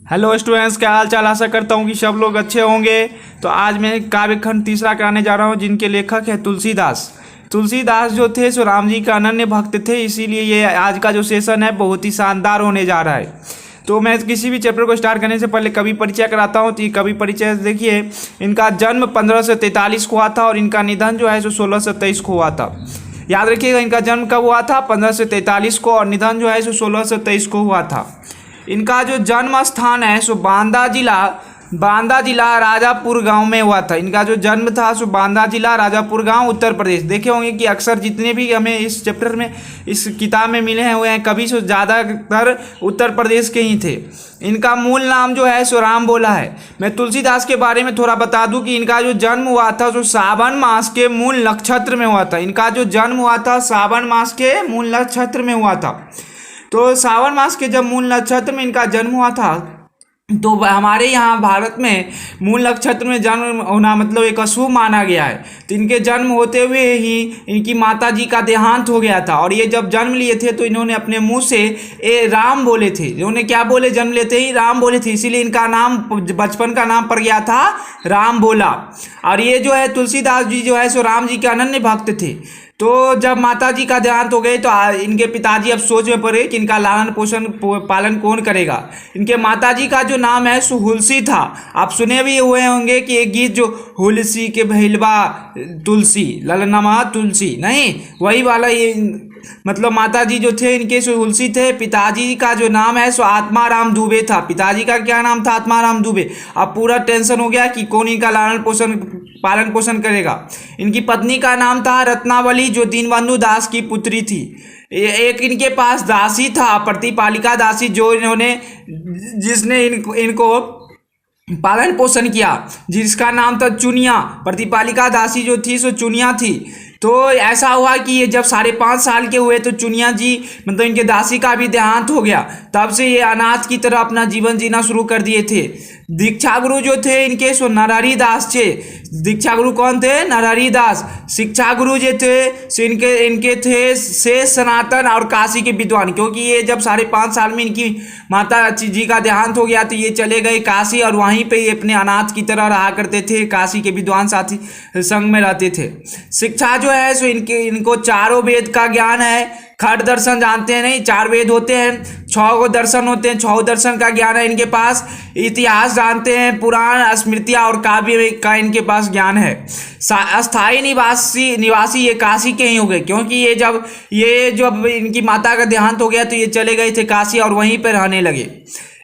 Hello students, क्या हाल चाल। आशा करता हूँ कि सब लोग अच्छे होंगे। तो आज मैं काव्य खंड तीसरा कराने जा रहा हूँ, जिनके लेखक है तुलसीदास। तुलसीदास जो थे सो राम जी का अनन्य भक्त थे, इसीलिए ये आज का जो सेशन है बहुत ही शानदार होने जा रहा है। तो मैं किसी भी चैप्टर को स्टार्ट करने से पहले कवि परिचय कराता हूँ। तो ये कवि परिचय देखिए, इनका जन्म 1543 को हुआ था और इनका निधन जो है सो 1623 को हुआ था। याद रखिएगा, इनका जन्म कब हुआ था? 1543 को, और निधन जो है सो 1623 को हुआ था। इनका जो जन्म स्थान है सो बांदा जिला राजापुर गांव में हुआ था। इनका जो जन्म था सो बांदा जिला राजापुर गांव, उत्तर प्रदेश। देखे होंगे कि अक्सर जितने भी हमें इस चैप्टर में इस किताब में मिले हैं हुए हैं कवि सो ज़्यादातर उत्तर प्रदेश के ही थे। इनका मूल नाम जो है सो राम बोला है। मैं तुलसीदास के बारे में थोड़ा बता दूं कि इनका जो जन्म हुआ था सो सावन मास के मूल नक्षत्र में हुआ था। इनका जो जन्म हुआ था सावन मास के मूल नक्षत्र में हुआ था। तो सावन मास के जब मूल नक्षत्र में इनका जन्म हुआ था, तो हमारे यहाँ भारत में मूल नक्षत्र में जन्म होना मतलब एक अशुभ माना गया है। तो इनके जन्म होते हुए ही इनकी माता जी का देहांत हो गया था। और ये जब जन्म लिए थे तो इन्होंने अपने मुंह से राम बोले थे। इन्होंने क्या बोले? जन्म लेते ही राम बोले थे, इसीलिए इनका नाम बचपन का नाम पड़ गया था राम बोला। और ये जो है तुलसीदास जी जो है सो राम जी के अनन्य भक्त थे। तो जब माता जी का देहांत हो गए तो इनके पिताजी अब सोच में पड़े कि इनका लालन पोषण पालन कौन करेगा। इनके माता जी का जो नाम है सो हुलसी था। आप सुने भी हुए होंगे कि एक गीत जो हुलसी के भैलवा तुलसी ललनमा तुलसी, नहीं वही वाला ये मतलब माता जी जो थे इनके सो हुलसी थे। पिताजी का जो नाम है सो आत्माराम दुबे था। पिताजी का क्या नाम था? आत्माराम दुबे। अब पूरा टेंशन हो गया कि कौन इनका पालन पोषण करेगा। इनकी पत्नी का नाम था रत्नावली, जो दीनबंधु दास की पुत्री थी। एक इनके पास दासी था, प्रतिपालिका दासी, जो जिसने इनको पालन पोषण किया, जिसका नाम था चुनिया। प्रतिपालिका दासी जो थी सो चुनिया थी। तो ऐसा हुआ कि ये जब 5.5 साल के हुए तो चुनिया जी मतलब इनके दासी का भी देहांत हो गया। तब से ये अनाथ की तरह अपना जीवन जीना शुरू कर दिए थे। दीक्षा गुरु जो थे इनके सो नरहरि दास थे। दीक्षा गुरु कौन थे? नरहरि दास। शिक्षा गुरु जो थे सो इनके थे शेष सनातन और काशी के विद्वान। क्योंकि ये जब 5.5 साल में इनकी माता जी का देहांत हो गया तो ये चले गए काशी, और वहीं पे ये अपने अनाथ की तरह रहा करते थे। काशी के विद्वान साथी संग में रहते थे। शिक्षा जो है सो इनको चारों वेद का ज्ञान है। खट दर्शन जानते हैं? नहीं, 4 वेद होते हैं, 6 दर्शन होते हैं, 6 दर्शन का ज्ञान है इनके पास। इतिहास जानते हैं, पुराण स्मृतियाँ और काव्य का इनके पास ज्ञान है। अस्थाई निवासी ये काशी के ही हो गए, क्योंकि ये जब इनकी माता का देहांत हो गया तो ये चले गए थे काशी और वहीं पर रहने लगे।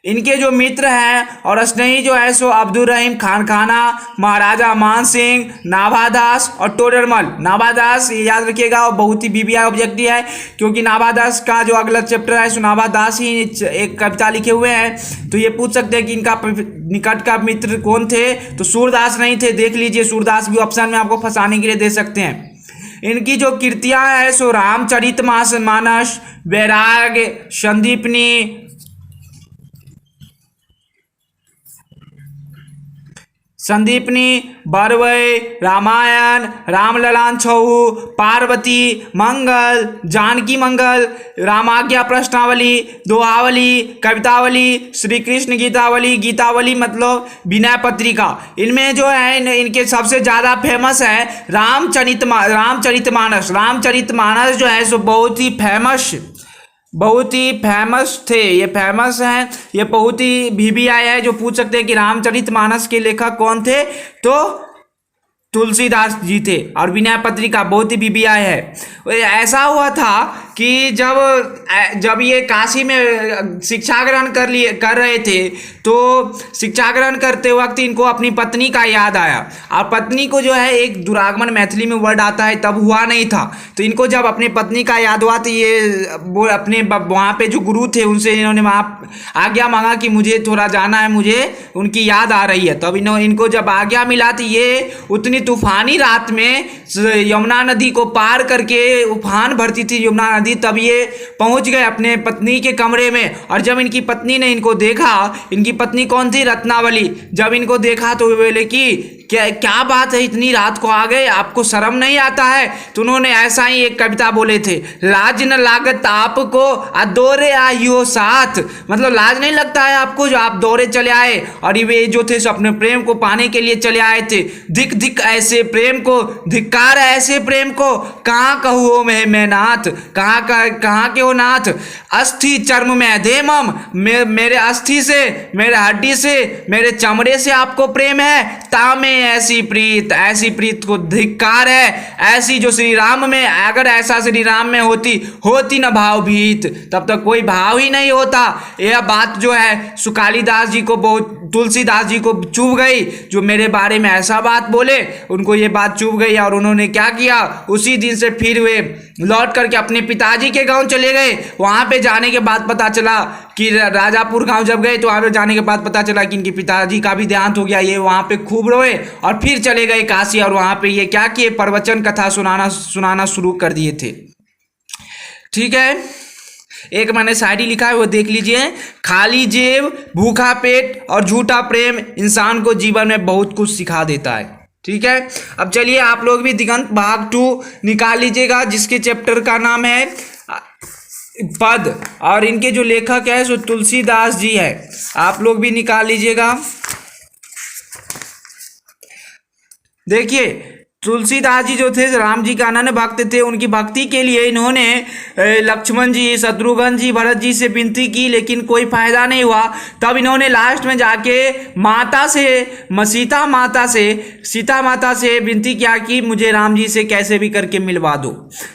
इनके जो मित्र हैं और स्नेही जो है सो अब्दुल रहीम खानखाना, महाराजा मान सिंह, नाभादास और टोडरमल। नाभादास ये याद रखिएगा, और बहुत ही बीबीआई ऑब्जेक्टिव है, क्योंकि नाभादास का जो अगला चैप्टर है सो नाभादास ही एक कविता लिखे हुए हैं। तो ये पूछ सकते हैं कि इनका निकट का मित्र कौन थे? तो सूरदास नहीं थे। देख लीजिए, सूरदास भी ऑप्शन में आपको फंसाने के लिए दे सकते हैं। इनकी जो कृतियाँ हैं सो रामचरितमानस, वैराग्य, संदीपनी, बरवई, रामायण, रामललान छऊ, पार्वती, मंगल, जानकी मंगल, रामाज्ञा प्रश्नावली, दोहावली, कवितावली, श्री कृष्ण गीतावली मतलब विनय पत्रिका। इनमें जो है इनके सबसे ज़्यादा फेमस है रामचरितमानस। रामचरितमानस जो है सो बहुत ही फेमस थे। ये फेमस हैं, ये बहुत ही बीबीआई है, जो पूछ सकते हैं कि रामचरितमानस के लेखक कौन थे? तो तुलसीदास जी थे। और विनय पत्रिका बहुत ही बीबीआई है। ऐसा हुआ था कि जब ये काशी में शिक्षा ग्रहण कर रहे थे, तो शिक्षा ग्रहण करते वक्त इनको अपनी पत्नी का याद आया। और पत्नी को जो है एक दुरागमन मैथिली में वर्ड आता है, तब हुआ नहीं था। तो इनको जब अपनी पत्नी का याद हुआ तो ये वो अपने वहाँ पे जो गुरु थे उनसे इन्होंने वहाँ आज्ञा मांगा कि मुझे थोड़ा जाना है, मुझे उनकी याद आ रही है। तब इनको जब आज्ञा मिला तो ये उतनी तूफानी रात में यमुना नदी को पार करके, उफान भरती थी यमुना नदी, तब ये पहुंच गए अपने पत्नी के कमरे में। और जब इनकी पत्नी ने इनको देखा, इनकी पत्नी कौन थी? रत्नावली। जब इनको देखा तो वे बोले कि क्या क्या बात है, इतनी रात को आ गए, आपको शर्म नहीं आता है? तो उन्होंने ऐसा ही एक कविता बोले थे, लाज न लागत आपको दौरे आइयो साथ। मतलब लाज नहीं लगता है आपको जो आप दौरे चले आए, और ये जो थे सो अपने प्रेम को पाने के लिए चले आए थे। धिक धिक ऐसे प्रेम को, धिक्कार ऐसे प्रेम को, कहाँ कहूँ मैं नाथ, कहाँ के हो नाथ। अस्थि चर्म में अधेमम, मेरे अस्थि से, मेरे हड्डी से, मेरे चमड़े से आपको प्रेम है। तामे ऐसी प्रीत को धिक्कार है, ऐसी जो श्री राम में, अगर ऐसा श्री राम में होती न भाव भीत, तब तक कोई भाव ही नहीं होता। यह बात जो है सुकालीदास जी को, बहुत तुलसीदास जी को चुभ गई, जो मेरे बारे में ऐसा बात बोले, उनको ये बात चुभ गई। और उन्होंने क्या किया, उसी दिन से फिर वे लौट करके अपने पिताजी के गांव चले गए। वहां पे जाने के बाद पता चला कि राजापुर गांव जब गए तो वहां पे जाने के बाद पता चला कि इनके पिताजी का भी देहांत हो गया। ये वहां पे खूब रोए और फिर चले गए काशी, और वहां पे ये क्या किए, प्रवचन कथा सुनाना शुरू कर दिए थे। ठीक है, एक मैंने शायरी लिखा है वो देख लीजिए। खाली जेब, भूखा पेट और झूठा प्रेम इंसान को जीवन में बहुत कुछ सिखा देता है। ठीक है, अब चलिए आप लोग भी दिगंत भाग 2 निकाल लीजिएगा, जिसके चैप्टर का नाम है पद, और इनके जो लेखक है सो तुलसीदास जी है। आप लोग भी निकाल लीजिएगा। देखिए तुलसीदास जी जो थे राम जी के अनन्य भक्त थे। उनकी भक्ति के लिए इन्होंने लक्ष्मण जी, शत्रुघ्न जी, भरत जी से विनती की, लेकिन कोई फायदा नहीं हुआ। तब इन्होंने लास्ट में जाके सीता माता से विनती किया कि मुझे राम जी से कैसे भी करके मिलवा दो।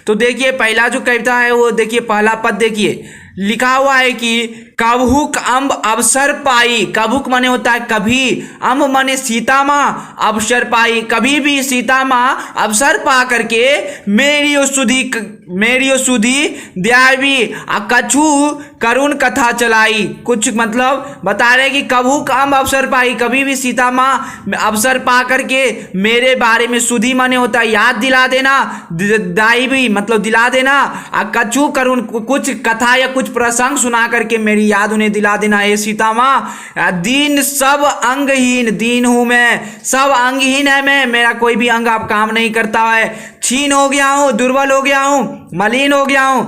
तो देखिए पहला जो कविता है वो देखिए, पहला पद देखिए, लिखा हुआ है कि कभुक अम्ब अवसर पाई। कभुक माने होता है कभी, अम्ब माने सीता माँ, अवसर पाई, कभी भी सीता माँ अवसर पा करके मेरी सुधी द्यावी कछु करुण कथा चलाई। कुछ मतलब बता रहे कि कभुक अम्ब अवसर पाई, कभी भी सीता माँ अवसर पा करके मेरे बारे में, सुधी माने होता है याद दिला देना, दाई मतलब दिला देना, कछु करुण कुछ कथा या कुछ प्रसंग सुना करके मेरी याद उन्हें दिला देना। हे सीता माँ, दीन सब अंगहीन, दीन हूं मैं, सब अंगहीन है मैं, मेरा कोई भी अंग अब काम नहीं करता है, क्षीण हो गया हूं, दुर्बल हो गया हूं, मलिन हो गया हूं,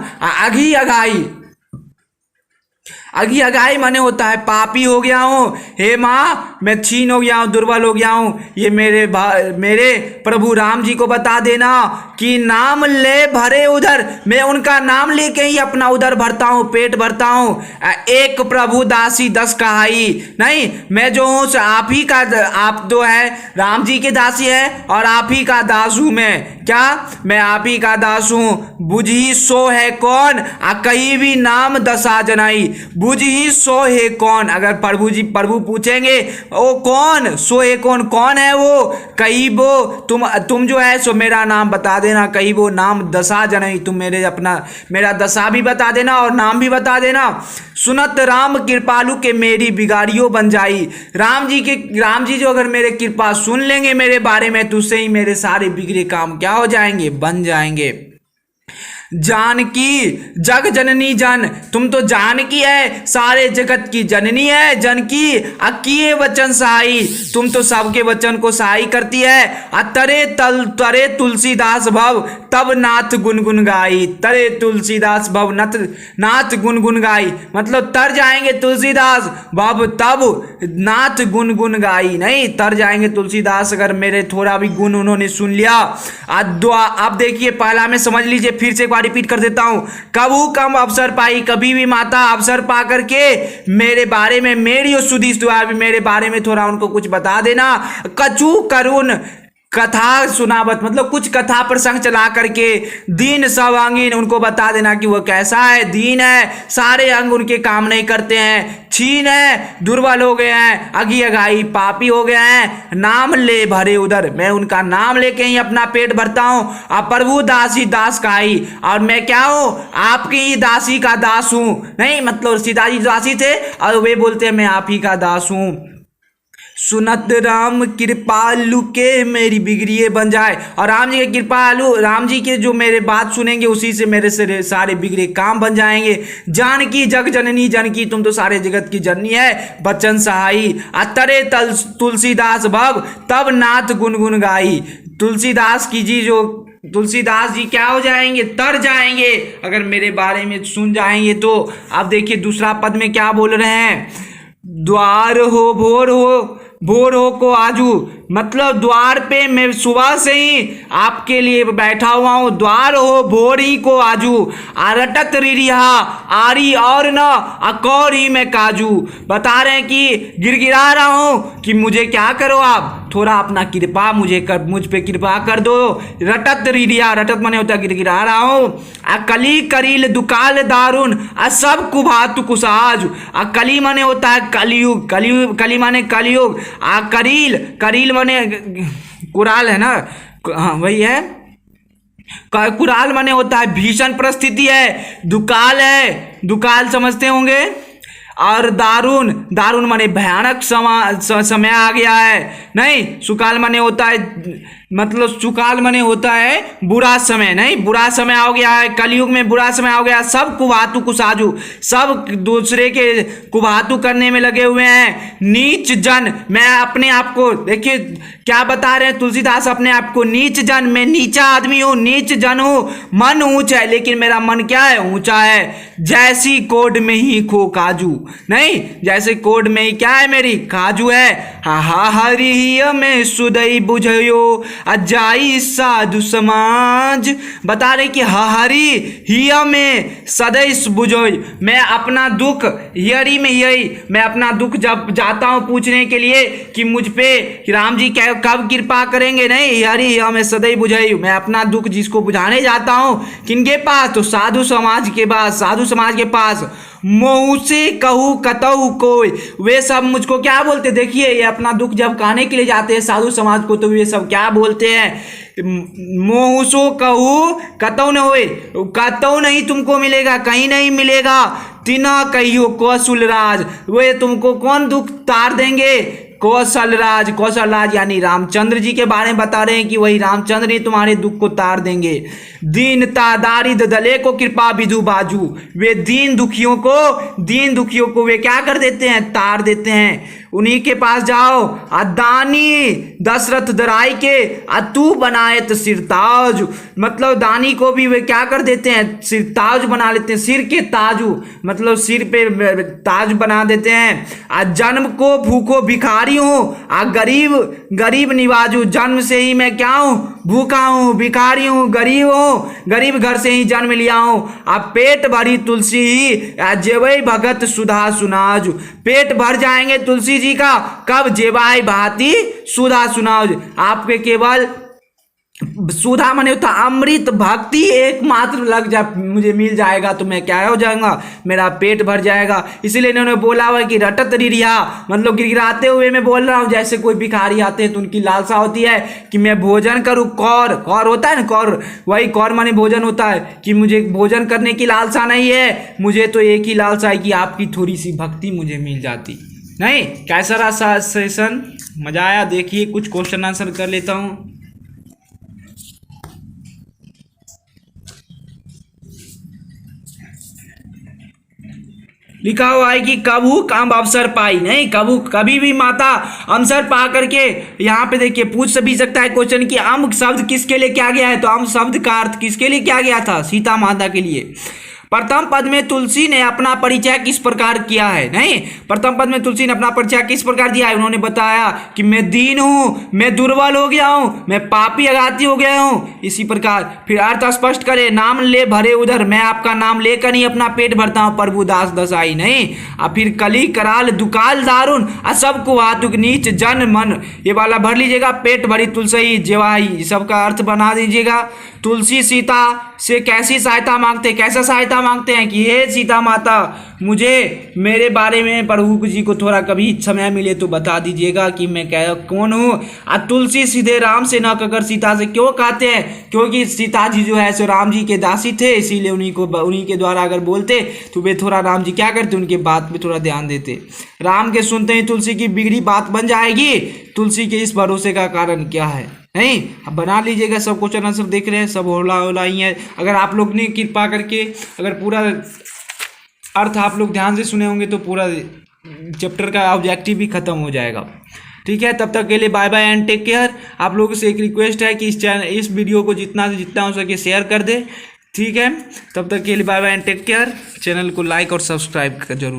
अघी अघाई माने होता है पापी हो गया हूँ। हे माँ, मैं क्षीण हो गया हूँ, दुर्बल हो गया हूँ। ये मेरे प्रभु राम जी को बता देना कि नाम ले भरे उधर, मैं उनका नाम लेके ही अपना उधर भरता हूँ, पेट भरता हूँ। एक प्रभु दासी 10 कहाई, नहीं मैं जो हूँ आप ही का, आप जो है राम जी के दासी है और आप ही का दास हूँ मैं। क्या मैं आप ही का दास हूँ। बुझी सो है कौन, कहीं भी नाम दशा जनाई। बुझी सो है कौन, अगर प्रभु पूछेंगे वो कौन, सो है कौन है वो, कहीं वो तुम जो है सो मेरा नाम बता देना, कहीं वो नाम दशा जनाई, तुम मेरा दशा भी बता देना और नाम भी बता देना। सुनत राम कृपालु के मेरी बिगाड़ियों बन जाई। राम जी जो अगर मेरे कृपा सुन लेंगे मेरे बारे में, तो उससे ही मेरे सारे बिगड़े काम क्या हो जाएंगे, बन जाएंगे। जानकी जग जननी जन, तुम तो जानकी है, सारे जगत की जननी है। जनकी अकिए वचन सहाई, तुम तो सबके वचन को सहाई करती है। तरे तुलसीदास भव तब नाथ गुनगुन गाई। तरे तुलसीदास भव नाथ गुनगुन गाई, मतलब तर जाएंगे तुलसीदास भव तब नाथ गुनगुन गाई, नहीं तर जाएंगे तुलसीदास अगर मेरे थोड़ा भी गुण उन्होंने सुन लिया। अब देखिए पहला में समझ लीजिए, फिर से रिपीट कर देता हूं। कबू कम अवसर पाई, कभी भी माता अवसर पा करके मेरे बारे में, मेरी और सुधी भी मेरे बारे में थोड़ा उनको कुछ बता देना। कछु करुण कथा सुनावत, मतलब कुछ कथा प्रसंग चला करके दीन सब अंगीन उनको बता देना कि वो कैसा है, दीन है, सारे अंग उनके काम नहीं करते हैं, छीन है, दुर्बल हो गए हैं, अगी अगाई पापी हो गए हैं। नाम ले भरे उधर, मैं उनका नाम लेके ही अपना पेट भरता हूँ। अब प्रभु दासी दास कहाई, और मैं क्या हूँ, आपकी ही दासी का दास हूँ। नहीं मतलब सीता जी दासी थे और वे बोलते हैं मैं आप ही का दास हूँ। सुनत राम कृपालु के मेरी बिगड़िए बन जाए। और राम जी के कृपालु, राम जी के जो मेरे बात सुनेंगे उसी से मेरे सारे बिगड़े काम बन जाएंगे। जानकी जग जननी जनकी, तुम तो सारे जगत की जननी है। बचन सहाई अतरे तुलसीदास भव तब नाथ गुनगुन गाई। तुलसीदास की जी जो तुलसीदास जी क्या हो जाएंगे, तर जाएंगे अगर मेरे बारे में सुन जाएंगे तो। अब देखिए दूसरा पद में क्या बोल रहे हैं, द्वार हो भोर हो को आजू, मतलब द्वार पे मैं सुबह से ही आपके लिए बैठा हुआ हूँ। द्वार हो भोर ही को आजू, आरटत रिरिहा आरी और न अकौर ही मैं काजू। बता रहे हैं कि गिड़गिड़ा रहा हूँ कि मुझे क्या करो आप, थोड़ा अपना कृपा मुझ पे कृपा कर दो। रटत रिरिया, रटत माने होता है गिड़गिड़ा रहा हूँ। अकली करील दुकाल दारुन सब कुभातु कुसाज। अकली माने होता है कलयुग, कली माने कलयुग। करील माने कुराल है ना, हाँ वही है। कुराल माने होता है भीषण परिस्थिति है। दुकाल है, दुकाल समझते होंगे। और दारुण माने भयानक समय आ गया है। नहीं, सुकाल माने होता है, मतलब सुकाल माने होता है बुरा समय। नहीं, बुरा समय आ गया है, कलयुग में बुरा समय आ गया। सब कुभातु कुसाजू, सब दूसरे के कुभातु करने में लगे हुए हैं। नीच जन, मैं अपने आप को, देखिए क्या बता रहे हैं तुलसीदास अपने आप को, नीच जन, मैं नीचा आदमी हूँ, नीच जन हूँ। मन ऊंच है लेकिन मेरा मन क्या है, ऊंचा है। जैसी कोड में ही खो काजू, नहीं जैसे कोड में ही क्या है मेरी काजू है। हा हरि में सुदई बुझयो अजाई साधु समाज। बता रहे कि हरि हिया में सदैव बुझोई, मैं अपना दुख हियरी में यही, मैं अपना दुख जब जाता हूँ पूछने के लिए कि मुझ पे राम जी कब कृपा करेंगे, नहीं हियरी हिया में सदैव बुझाई, मैं अपना दुख जिसको बुझाने जाता हूँ किनके पास, तो साधु समाज के पास, साधु समाज के पास। मोहू से कहू कतऊ कोई, वे सब मुझको क्या बोलते, देखिए ये अपना दुख जब कहने के लिए जाते हैं साधु समाज को तो वे सब क्या बोलते हैं, मोहू सो कहू कतऊ न होए, कतऊ नहीं तुमको मिलेगा, कहीं नहीं मिलेगा। तिना कहियो कौशल राज, वे तुमको कौन दुख तार देंगे, कौशल राज यानी रामचंद्र जी के बारे में बता रहे हैं कि वही रामचंद्र ही तुम्हारे दुख को तार देंगे। दीनता दारिद दले को कृपा विधु बाजू, वे दीन दुखियों को वे क्या कर देते हैं, तार देते हैं। उन्हीं के पास जाओ। दानी दशरथ दराई के तू बनाए तो सिरताज, मतलब दानी को भी वे क्या कर देते हैं, सिरताज बना लेते हैं, सिर के ताजू, मतलब सिर पे ताज बना देते हैं। जन्म को भूखो भिखारी हूँ, गरीब निवाजू, जन्म से ही मैं क्या हूँ, भूखा हूँ, भिखारी हूँ, गरीब घर से ही जन्म लिया हूँ। अब पेट भरी तुलसी ही जेवई भगत सुधा सुनाजू, पेट भर जाएंगे तुलसी जी का कब, जेवाई भाती सुधा सुनाज, आपके केवल सुधा माने होता अमृत भक्ति एकमात्र लग जा, मुझे मिल जाएगा तो मैं क्या हो जाऊंगा, मेरा पेट भर जाएगा। इसीलिए इन्होंने बोला हुआ कि रटत रिरिया, मतलब गिड़गिड़ाते हुए मैं बोल रहा हूँ। जैसे कोई भिखारी आते हैं तो उनकी लालसा होती है कि मैं भोजन करूँ, कौर होता है ना, कौर, वही कौर माने भोजन होता है कि मुझे भोजन करने की लालसा नहीं है, मुझे तो एक ही लालसा है कि आपकी थोड़ी सी भक्ति मुझे मिल जाती। नहीं, कैसा रहा सेशन, मजा आया। देखिए कुछ क्वेश्चन आंसर कर लेता हूँ। लिखा हुआ है कि कबू काम अवसर पाई, नहीं कभी भी माता अवसर पा करके, यहाँ पे देखिए पूछ भी सकता है क्वेश्चन कि अम्ब शब्द किसके लिए क्या गया है, तो अम्ब शब्द का अर्थ किसके लिए क्या गया था, सीता माता के लिए। प्रथम पद में तुलसी ने अपना परिचय किस प्रकार किया है, नहीं प्रथम पद में तुलसी ने अपना परिचय किस प्रकार दिया है, उन्होंने बताया कि मैं दीन हूँ, मैं दुर्बल हो गया हूँ, मैं पापी अघाती हो गया हूँ, इसी प्रकार। फिर अर्थ स्पष्ट करे, नाम ले भरे उधर, मैं आपका नाम लेकर ही अपना पेट भरता हूँ, प्रभु दास दसाई, नहीं। और फिर कली कराल दुकाल दारुन सब को हाथुक नीच जन मन, ये वाला भर लीजिएगा, पेट भरी तुलसी जेवाई, सबका अर्थ बना दीजिएगा। तुलसी सीता से कैसी सहायता मांगते, कैसा सहायता भिक्षा मांगते हैं कि हे सीता माता, मुझे मेरे बारे में प्रभु जी को थोड़ा कभी समय मिले तो बता दीजिएगा कि मैं क्या कौन हूँ। तुलसी सीधे राम से न कहकर सीता से क्यों कहते हैं? क्योंकि सीता जी जो है सो राम जी के दासी थे, इसीलिए उन्हीं के द्वारा अगर बोलते तो वे थोड़ा राम जी क्या करते, उनके बात पे थोड़ा ध्यान देते। राम के सुनते ही तुलसी की बिगड़ी बात बन जाएगी। तुलसी के इस भरोसे का कारण क्या है? नहीं, अब बना लीजिएगा। सब क्वेश्चन आंसर देख रहे हैं, सब होला ही है। अगर आप लोग ने कृपा करके अगर पूरा अर्थ आप लोग ध्यान से सुने होंगे तो पूरा चैप्टर का ऑब्जेक्टिव भी खत्म हो जाएगा। ठीक है, तब तक के लिए bye bye and take care. आप लोगों से एक रिक्वेस्ट है कि इस वीडियो को जितना से जितना हो सके शेयर कर दे। ठीक है, तब तक के लिए bye bye and take care. Channel को लाइक और सब्सक्राइब जरूर।